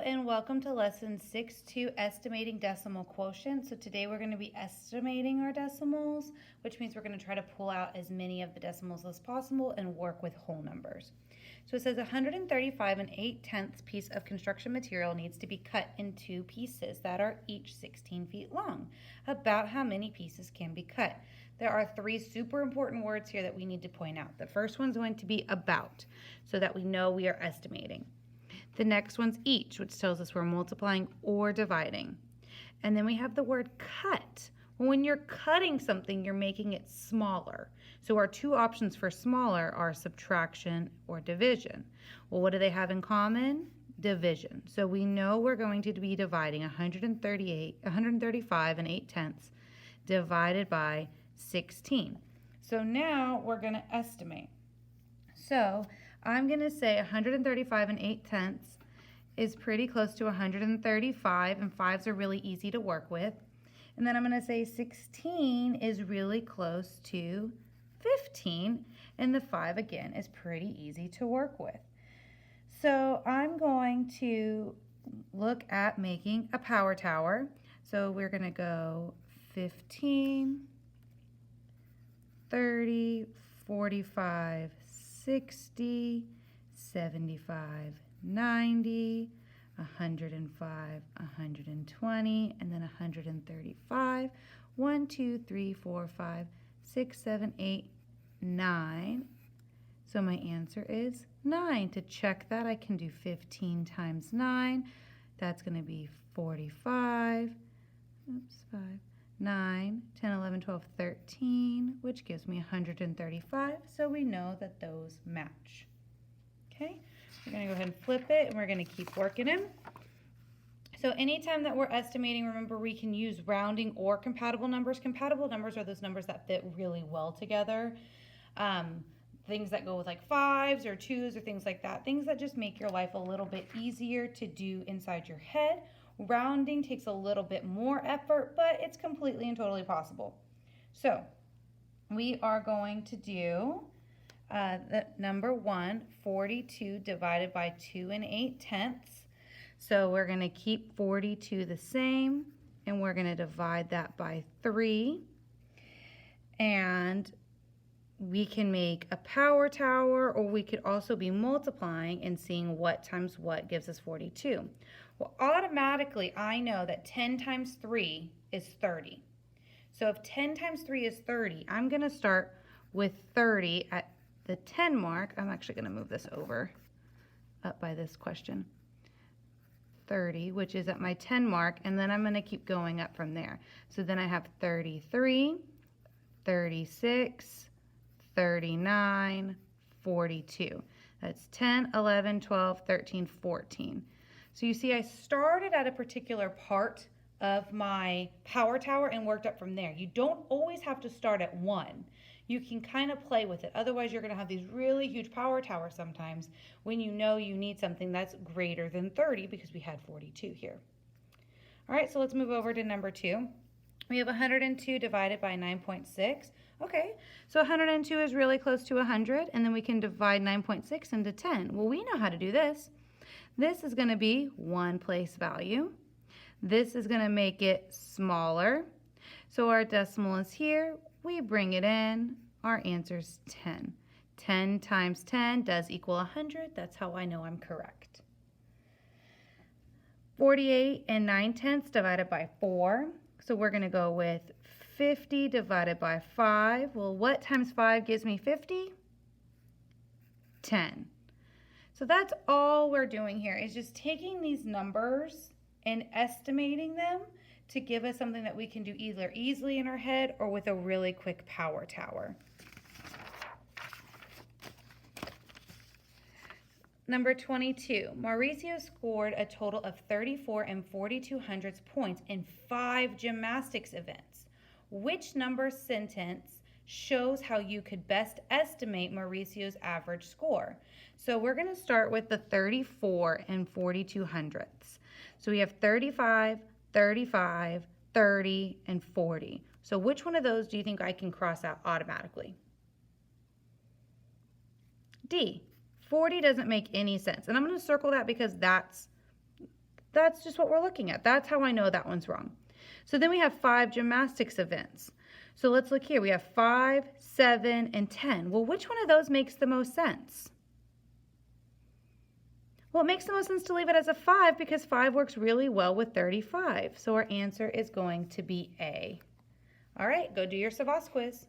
and welcome to lesson 6-2, estimating decimal quotient. So today we're going to be estimating our decimals, which means we're going to try to pull out as many of the decimals as possible and work with whole numbers. So it says 135 and 8/10 piece of construction material needs to be cut in 2 pieces that are each 16 feet long. About how many pieces can be cut? There are 3 super important words here that we need to point out. The first one's going to be about, so that we know we are estimating. The next one's each, which tells us we're multiplying or dividing. And then we have the word cut. When you're cutting something, you're making it smaller. So our 2 options for smaller are subtraction or division. Well, what do they have in common? Division. So we know we're going to be dividing 135 and 8/10 divided by 16. So now we're going to estimate. So I'm going to say 135 and 8/10 is pretty close to 135, and 5s are really easy to work with. And then I'm going to say 16 is really close to 15, and the 5 again is pretty easy to work with. So I'm going to look at making a power tower. So we're going to go 15, 30, 45, 60, 75, 90, 105, 120, and then 135. 1, 2, 3, 4, 5, 6, 7, 8, 9. So my answer is 9. To check that, I can do 15 times 9. That's going to be 45. Oops, 5. 9, 10, 11, 12, 13, which gives me 135, so we know that those match. Okay, we're going to go ahead and flip it, and we're going to keep working them. So anytime that we're estimating, remember we can use rounding or compatible numbers. Compatible numbers are those numbers that fit really well together. Things that go with like 5s or 2s or things like that. Things that just make your life a little bit easier to do inside your head. Rounding takes a little bit more effort, but it's completely and totally possible. So we are going to do the number 1, 42 divided by 2 and 8/10. So we're going to keep 42 the same, and we're going to divide that by 3. And we can make a power tower, or we could also be multiplying and seeing what times what gives us 42. Well, automatically, I know that 10 times 3 is 30. So if 10 times 3 is 30, I'm going to start with 30 at the 10 mark. I'm actually going to move this over up by this question. 30, which is at my 10 mark, and then I'm going to keep going up from there. So then I have 33, 36, 39, 42. That's 10, 11, 12, 13, 14. So you see I started at a particular part of my power tower and worked up from there. You don't always have to start at 1. You can kind of play with it. Otherwise, you're going to have these really huge power towers sometimes when you know you need something that's greater than 30 because we had 42 here. All right, so let's move over to number 2. We have 102 divided by 9.6. Okay, so 102 is really close to 100, and then we can divide 9.6 into 10. Well, we know how to do this. This is going to be 1 place value. This is going to make it smaller. So our decimal is here. We bring it in. Our answer is 10. 10 times 10 does equal 100. That's how I know I'm correct. 48 and 9/10 divided by 4. So we're going to go with 50 divided by 5. Well, what times 5 gives me 50? 10. So that's all we're doing here is just taking these numbers and estimating them to give us something that we can do either easily in our head or with a really quick power tower. Number 22, Mauricio scored a total of 34 and 42/100 points in 5 gymnastics events. Which number sentence shows how you could best estimate Mauricio's average score? So we're going to start with the 34 and 42/100. So we have 35, 35, 30, and 40. So which one of those do you think I can cross out automatically? D. 40 doesn't make any sense. And I'm going to circle that because that's That's just what we're looking at. That's how I know that one's wrong. So then we have 5 gymnastics events. So let's look here. We have 5, 7, and 10. Well, which one of those makes the most sense? Well, it makes the most sense to leave it as a 5 because 5 works really well with 35. So our answer is going to be A. All right, go do your Savas quiz.